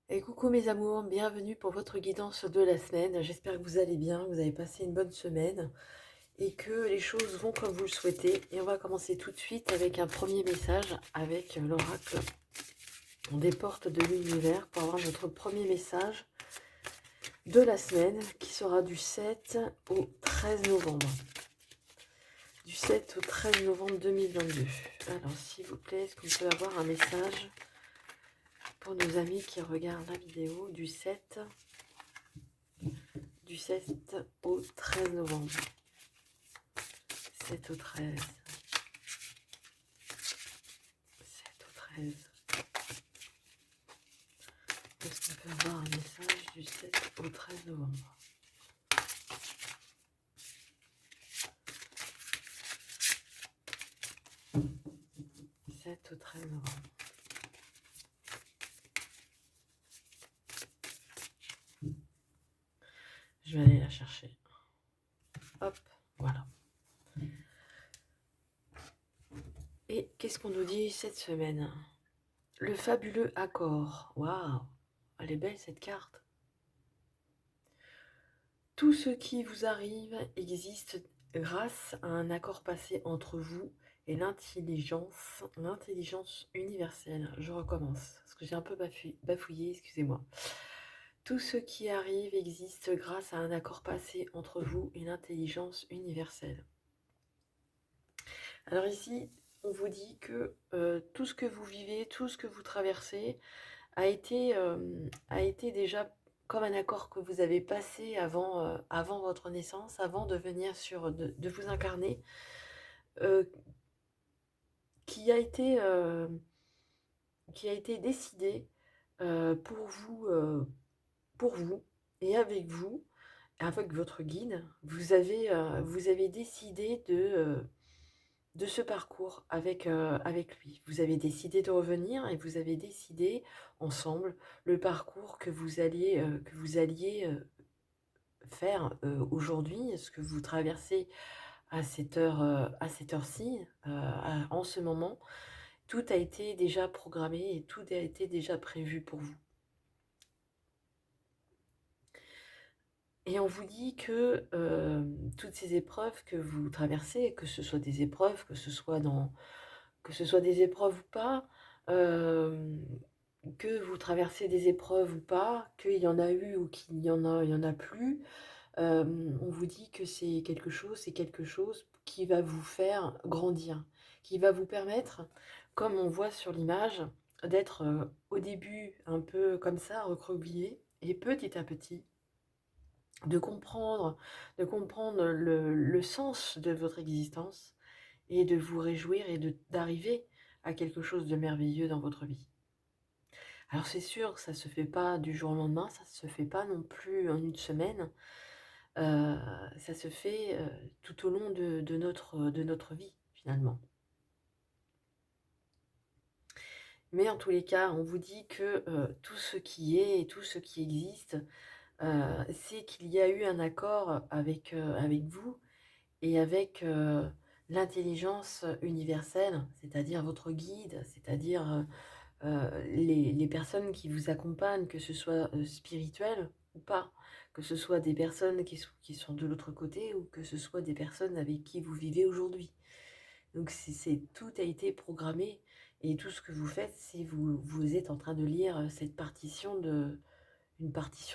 Et coucou mes amours, bienvenue pour votre guidance de la semaine. J'espère que vous allez bien, que vous avez passé une bonne semaine et que les choses vont comme vous le souhaitez. Et on va commencer tout de suite avec un premier message avec l'oracle des portes de l'univers pour avoir notre premier message de la semaine qui sera du 7 au 13 novembre. Du 7 au 13 novembre 2022. Alors s'il vous plaît, est-ce qu'on peut avoir un message pour nos amis qui regardent la vidéo du 7 au 13 novembre. 7 au 13. 7 au 13. Est-ce qu'on peut avoir un message du 7 au 13 novembre? « 7 au 13 novembre. Je vais aller la chercher. Hop, voilà. Et qu'est-ce qu'on nous dit cette semaine? Le fabuleux accord. Waouh, elle est belle cette carte. Tout ce qui vous arrive existe grâce à un accord passé entre vous et l'intelligence universelle. Je recommence, parce que j'ai un peu bafouillé, excusez-moi. Tout ce qui arrive existe grâce à un accord passé entre vous et l'intelligence universelle. Alors ici, on vous dit que tout ce que vous vivez, tout ce que vous traversez a été déjà comme un accord que vous avez passé avant votre naissance, avant de venir de vous incarner, euh, qui a été, euh, qui a été décidé pour vous et avec votre guide. Vous avez décidé de ce parcours avec lui. Vous avez décidé de revenir et vous avez décidé ensemble le parcours que vous alliez faire aujourd'hui, ce que vous traversez à cette heure-ci, en ce moment. Tout a été déjà programmé et tout a été déjà prévu pour vous. Et on vous dit que toutes ces épreuves que vous traversez, que ce soit des épreuves, que ce soit des épreuves ou pas, que vous traversez des épreuves ou pas, qu'il y en a eu ou il y en a plus, on vous dit que c'est quelque chose qui va vous faire grandir, qui va vous permettre, comme on voit sur l'image, d'être au début un peu comme ça, recroquevillé, et petit à petit, de comprendre, le sens de votre existence et de vous réjouir et d'arriver à quelque chose de merveilleux dans votre vie. Alors c'est sûr, ça se fait pas du jour au lendemain, ça se fait pas non plus en une semaine, ça se fait tout au long de notre vie finalement. Mais en tous les cas, on vous dit que tout ce qui est et tout ce qui existe, c'est qu'il y a eu un accord avec vous et avec l'intelligence universelle, c'est-à-dire votre guide, c'est-à-dire les personnes qui vous accompagnent, que ce soit spirituel ou pas, que ce soit des personnes qui sont de l'autre côté ou que ce soit des personnes avec qui vous vivez aujourd'hui. Donc tout a été programmé et tout ce que vous faites, c'est vous êtes en train de lire une partition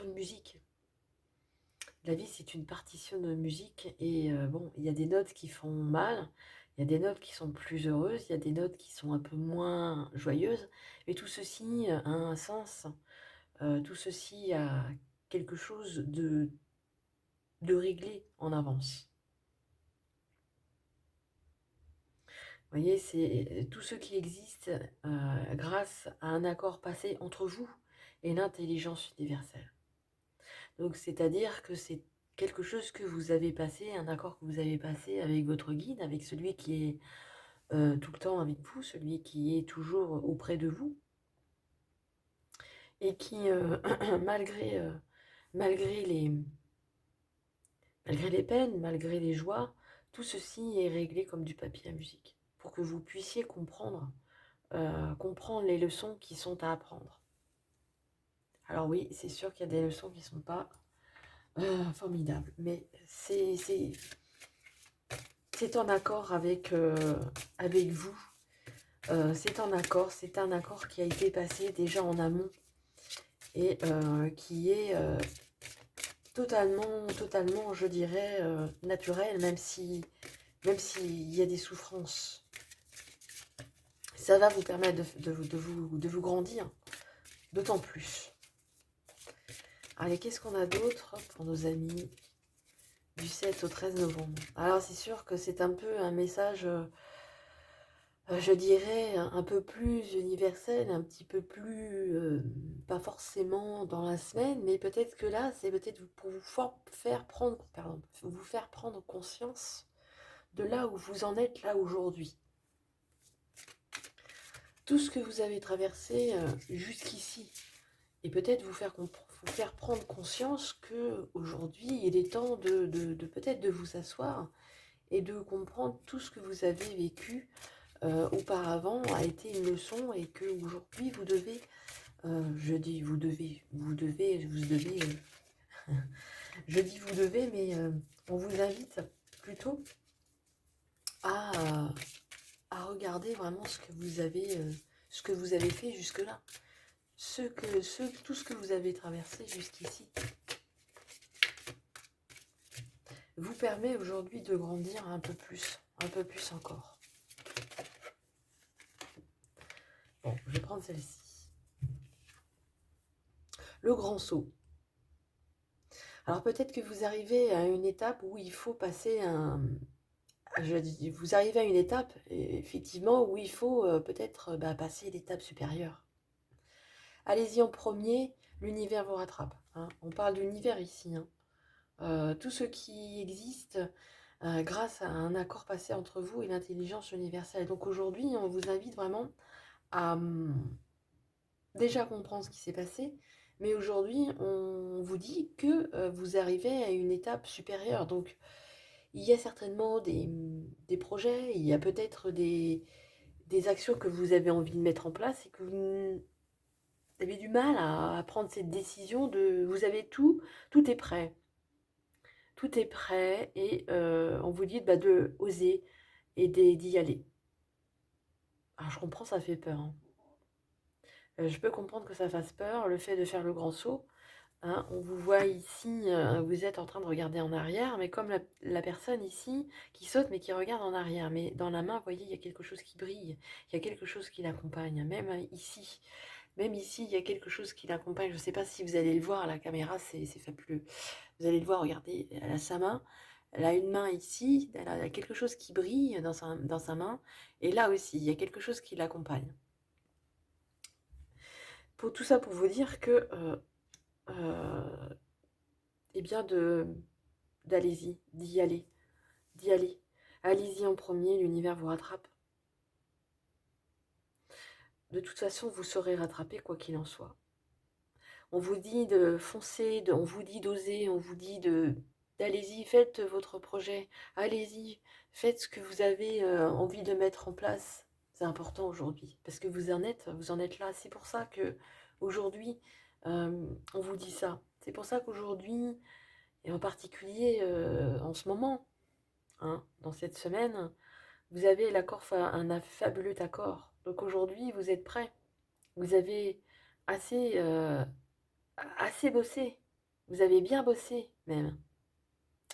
de musique. La vie, c'est une partition de musique et bon, il y a des notes qui font mal, il y a des notes qui sont plus heureuses, il y a des notes qui sont un peu moins joyeuses, mais tout ceci a un sens, tout ceci a quelque chose de réglé en avance. Vous voyez, c'est tout ce qui existe grâce à un accord passé entre vous et l'intelligence universelle. Donc, c'est-à-dire que c'est quelque chose que vous avez passé, un accord que vous avez passé avec votre guide, avec celui qui est tout le temps avec vous, celui qui est toujours auprès de vous, et qui, malgré, malgré les, malgré les peines, malgré les joies, tout ceci est réglé comme du papier à musique, pour que vous puissiez comprendre les leçons qui sont à apprendre. Alors oui, c'est sûr qu'il y a des leçons qui ne sont pas formidables, mais c'est en accord avec vous. C'est en accord, c'est un accord qui a été passé déjà en amont et qui est totalement, je dirais, naturel, même s'il y a des souffrances. Ça va vous permettre de vous grandir, d'autant plus. Allez, qu'est-ce qu'on a d'autre pour nos amis du 7 au 13 novembre? Alors, c'est sûr que c'est un peu un message, je dirais, un peu plus universel, un petit peu plus, pas forcément dans la semaine, mais peut-être que là, c'est peut-être pour faire prendre, pardon, vous faire prendre conscience de là où vous en êtes là aujourd'hui. Tout ce que vous avez traversé jusqu'ici, et peut-être vous faire prendre conscience que aujourd'hui il est temps de peut-être de vous asseoir et de comprendre tout ce que vous avez vécu auparavant a été une leçon et que aujourd'hui vous devez, je dis je dis vous devez, mais on vous invite plutôt à, à regarder vraiment ce que vous avez fait jusque-là. Tout ce que vous avez traversé jusqu'ici vous permet aujourd'hui de grandir un peu plus encore. Bon, je vais prendre celle-ci. Le grand saut. Alors peut-être que vous arrivez à une étape où il faut passer vous arrivez à une étape, effectivement, où il faut peut-être passer l'étape supérieure. Allez-y en premier, l'univers vous rattrape. Hein. On parle d'univers ici. Hein. Tout ce qui existe grâce à un accord passé entre vous et l'intelligence universelle. Donc aujourd'hui, on vous invite vraiment à déjà comprendre ce qui s'est passé, mais aujourd'hui, on vous dit que vous arrivez à une étape supérieure. Donc, il y a certainement des projets, il y a peut-être des actions que vous avez envie de mettre en place et que vous avez du mal à prendre cette décision de... Vous avez tout est prêt. Tout est prêt et on vous dit de oser et d'y aller. Alors, je comprends, ça fait peur. Hein. Je peux comprendre que ça fasse peur, le fait de faire le grand saut. Hein, on vous voit ici, vous êtes en train de regarder en arrière, mais comme la personne ici qui saute mais qui regarde en arrière. Mais dans la main, vous voyez, il y a quelque chose qui brille, il y a quelque chose qui l'accompagne. Même ici, il y a quelque chose qui l'accompagne. Je ne sais pas si vous allez le voir à la caméra, c'est fabuleux. Vous allez le voir, regardez, elle a sa main. Elle a une main ici, elle a quelque chose qui brille dans sa main. Et là aussi, il y a quelque chose qui l'accompagne. Pour tout ça, pour vous dire que eh bien d'allez-y, d'y aller, d'y aller. Allez-y en premier, l'univers vous rattrape. De toute façon, vous serez rattrapé quoi qu'il en soit. On vous dit de foncer, on vous dit d'oser, on vous dit d'allez-y, faites votre projet, allez-y, faites ce que vous avez envie de mettre en place. C'est important aujourd'hui parce que vous en êtes là. C'est pour ça que aujourd'hui, on vous dit ça. C'est pour ça qu'aujourd'hui, et en particulier en ce moment, hein, dans cette semaine, vous avez un fabuleux accord. Donc aujourd'hui, vous êtes prêts. Vous avez assez, assez bossé. Vous avez bien bossé même.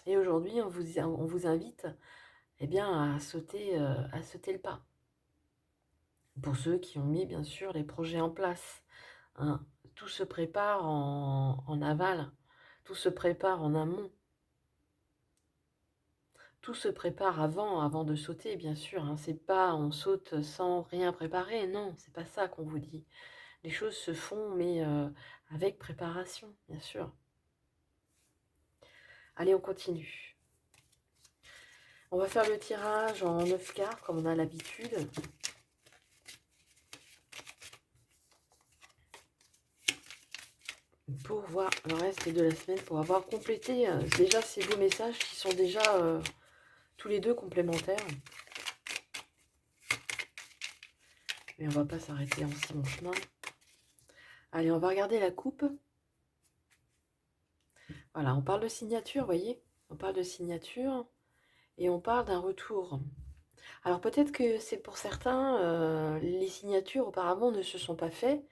Et aujourd'hui, on vous invite eh bien, à sauter le pas. Pour ceux qui ont mis bien sûr les projets en place. Hein. Tout se prépare en aval. Tout se prépare en amont. Tout se prépare avant de sauter, bien sûr. Hein. C'est pas on saute sans rien préparer. Non, c'est pas ça qu'on vous dit. Les choses se font, mais avec préparation, bien sûr. Allez, on continue. On va faire le tirage en 9 cartes, comme on a l'habitude. Pour voir le reste de la semaine, pour avoir complété déjà ces beaux messages qui sont déjà tous les deux complémentaires. Mais on va pas s'arrêter en si bon chemin. Allez, on va regarder la coupe. Voilà, on parle de signature, vous voyez? On parle de signature et on parle d'un retour. Alors peut-être que c'est pour certains, les signatures auparavant ne se sont pas faites,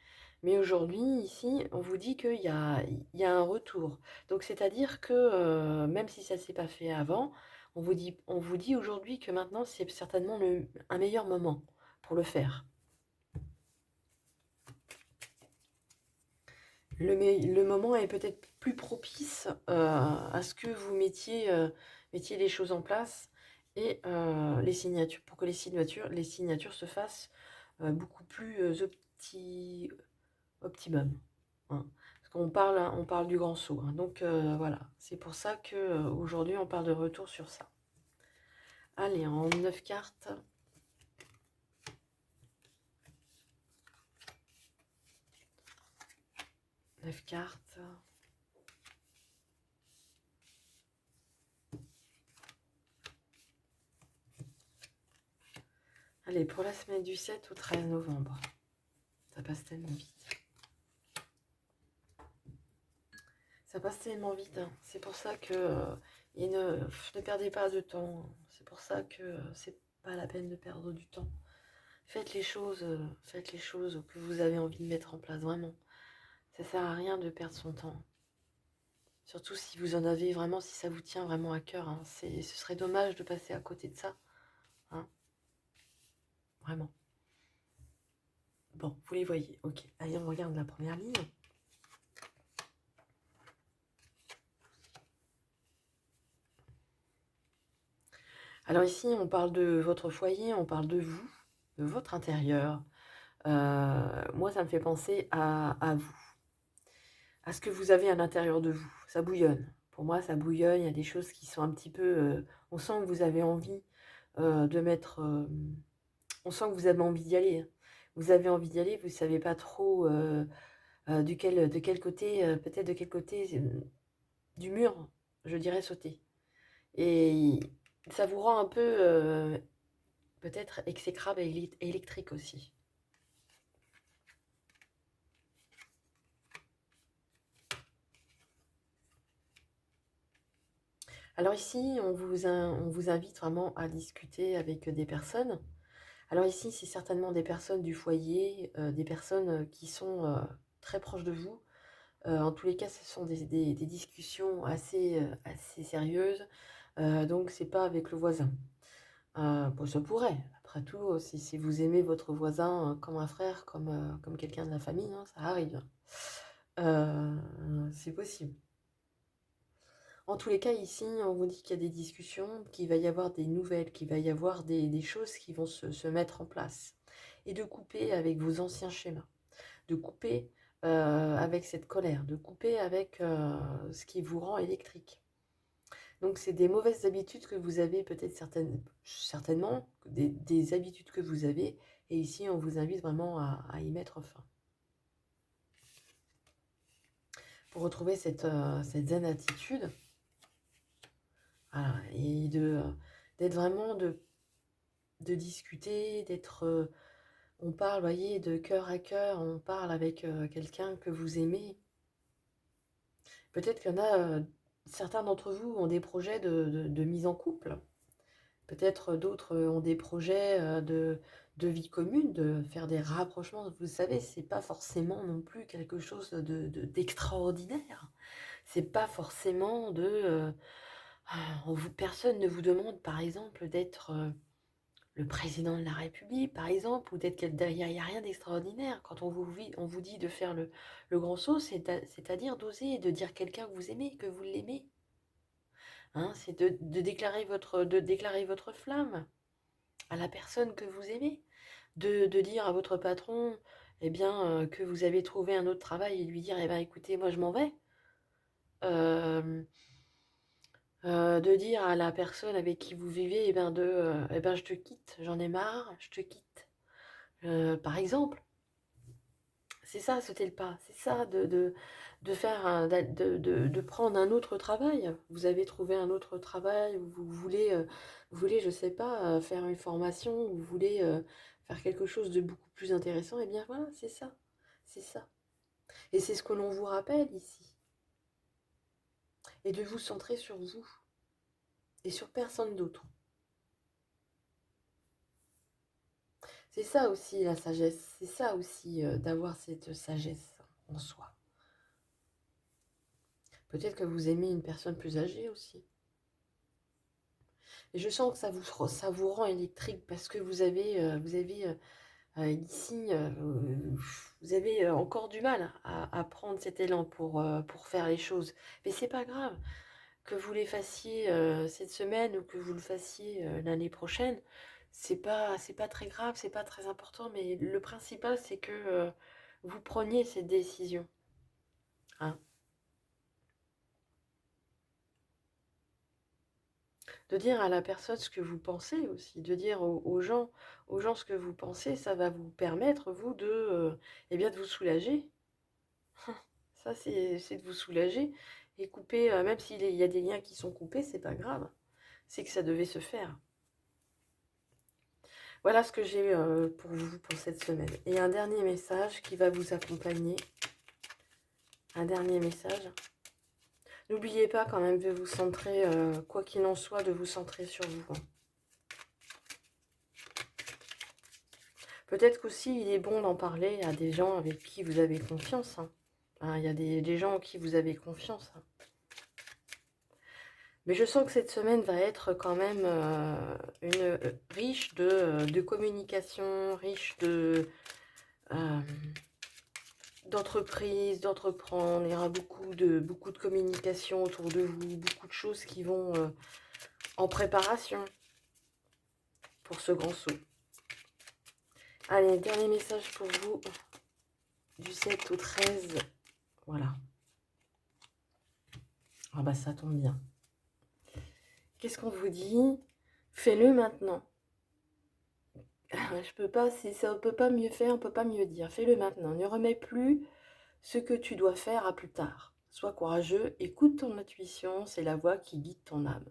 mais aujourd'hui, ici, on vous dit qu'il y a un retour. Donc c'est-à-dire que même si ça ne s'est pas fait avant, on vous dit aujourd'hui que maintenant c'est certainement un meilleur moment pour le faire. Le moment est peut-être plus propice à ce que vous mettiez les choses en place et les signatures, pour que les signatures se fassent beaucoup plus optimum, hein. Parce on parle du grand saut, hein. Donc voilà, c'est pour ça que aujourd'hui on parle de retour sur ça. Allez, en 9 cartes. 9 cartes. Allez, pour la semaine du 7 au 13 novembre. Ça passe tellement vite. Ça passe tellement vite, hein. C'est pour ça que ne perdez pas de temps. C'est pour ça que c'est pas la peine de perdre du temps. Faites les choses que vous avez envie de mettre en place, vraiment. Ça sert à rien de perdre son temps. Surtout si vous en avez vraiment, si ça vous tient vraiment à cœur, hein. Ce serait dommage de passer à côté de ça, hein. Vraiment. Bon, vous les voyez. Ok. Allez, on regarde la première ligne. Alors ici, on parle de votre foyer, on parle de vous, de votre intérieur. Moi, ça me fait penser à vous, à ce que vous avez à l'intérieur de vous. Ça bouillonne. Pour moi, ça bouillonne. Il y a des choses qui sont un petit peu. On sent que vous avez envie de mettre. On sent que vous avez envie d'y aller, hein. Vous avez envie d'y aller. Vous ne savez pas trop de quel côté, peut-être de quel côté du mur, je dirais, sauter. Et ça vous rend un peu peut-être exécrable et électrique aussi. Alors ici, on vous invite vraiment à discuter avec des personnes. Alors ici, c'est certainement des personnes du foyer, des personnes qui sont très proches de vous. En tous les cas, ce sont des discussions assez sérieuses. Donc, c'est pas avec le voisin. Bon, ça pourrait. Après tout, si vous aimez votre voisin comme un frère, comme quelqu'un de la famille, hein, ça arrive. C'est possible. En tous les cas, ici, on vous dit qu'il y a des discussions, qu'il va y avoir des nouvelles, qu'il va y avoir des choses qui vont se mettre en place. Et de couper avec vos anciens schémas, de couper avec cette colère, de couper avec ce qui vous rend électrique. Donc, c'est des mauvaises habitudes que vous avez, peut-être certainement, des habitudes que vous avez. Et ici, on vous invite vraiment à y mettre fin. Pour retrouver cette zen attitude, voilà, et d'être vraiment de discuter, on parle, voyez, de cœur à cœur, on parle avec quelqu'un que vous aimez. Peut-être qu'il y en a, certains d'entre vous ont des projets de mise en couple. Peut-être d'autres ont des projets de vie commune, de faire des rapprochements. Vous savez, c'est pas forcément non plus quelque chose d'extraordinaire. C'est pas forcément personne ne vous demande, par exemple, d'être le président de la République, par exemple, ou d'être derrière. Il n'y a rien d'extraordinaire. Quand on vous dit de faire le grand saut, c'est-à-dire d'oser et de dire quelqu'un que vous aimez, que vous l'aimez. Hein, c'est de déclarer votre flamme à la personne que vous aimez, de dire à votre patron, eh bien, que vous avez trouvé un autre travail et lui dire, eh bien, écoutez, moi, je m'en vais. Euh, de dire à la personne avec qui vous vivez, eh ben, je te quitte, j'en ai marre, je te quitte. Par exemple, c'est ça, sauter le pas, c'est ça, de faire de prendre un autre travail. Vous avez trouvé un autre travail, ou vous voulez, je sais pas, faire une formation, ou vous voulez faire quelque chose de beaucoup plus intéressant, et bien voilà, c'est ça, c'est ça. Et c'est ce que l'on vous rappelle ici. Et de vous centrer sur vous et sur personne d'autre. C'est ça aussi la sagesse, c'est ça aussi d'avoir cette sagesse en soi. Peut-être que vous aimez une personne plus âgée aussi. Et je sens que ça vous rend électrique parce que ici, vous avez encore du mal à prendre cet élan pour faire les choses. Mais c'est pas grave que vous les fassiez cette semaine ou que vous le fassiez l'année prochaine. C'est pas très grave, c'est pas très important. Mais le principal, c'est que vous preniez cette décision. Hein. De dire à la personne ce que vous pensez aussi, de dire aux gens ce que vous pensez, ça va vous permettre, vous, eh bien, de vous soulager. Ça, c'est de vous soulager et couper, même s'il y a des liens qui sont coupés, c'est pas grave. C'est que ça devait se faire. Voilà ce que j'ai pour vous pour cette semaine. Et un dernier message qui va vous accompagner. Un dernier message. N'oubliez pas quand même de vous centrer, quoi qu'il en soit, de vous centrer sur vous. Peut-être qu'aussi il est bon d'en parler à des gens avec qui vous avez confiance. Hein. Hein, il y a des gens en qui vous avez confiance. Hein. Mais je sens que cette semaine va être quand même riche de communication, riche euh, d'entreprise, d'entreprendre. Il y aura beaucoup de communication autour de vous, beaucoup de choses qui vont en préparation pour ce grand saut. Allez, dernier message pour vous, du 7 au 13. Voilà. Ah bah ça tombe bien. Qu'est-ce qu'on vous dit? Fais-le maintenant. Je peux pas, ça on peut pas mieux faire, on peut pas mieux dire. Fais-le maintenant. Ne remets plus ce que tu dois faire à plus tard. Sois courageux, écoute ton intuition, c'est la voix qui guide ton âme.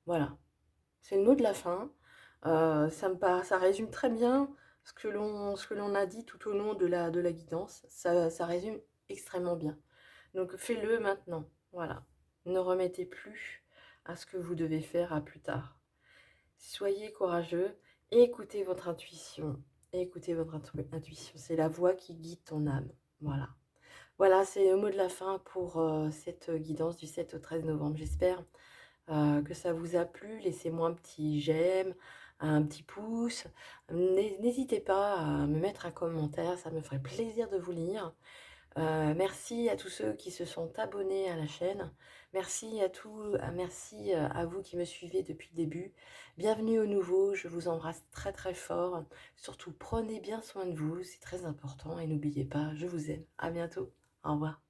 Voilà. C'est le mot de la fin. Ça résume très bien ce que l'on a dit tout au long de la guidance. Ça résume extrêmement bien. Donc fais-le maintenant. Voilà. Ne remettez plus à ce que vous devez faire à plus tard. Soyez courageux et écoutez votre intuition. Écoutez votre intuition. C'est la voix qui guide ton âme. Voilà. Voilà, c'est le mot de la fin pour cette guidance du 7 au 13 novembre. J'espère que ça vous a plu. Laissez-moi un petit j'aime, un petit pouce. N'hésitez pas à me mettre un commentaire, ça me ferait plaisir de vous lire. Merci à tous ceux qui se sont abonnés à la chaîne. Merci à vous qui me suivez depuis le début. Bienvenue aux nouveaux, je vous embrasse très très fort. Surtout, prenez bien soin de vous, c'est très important. Et n'oubliez pas, je vous aime. À bientôt. Au revoir.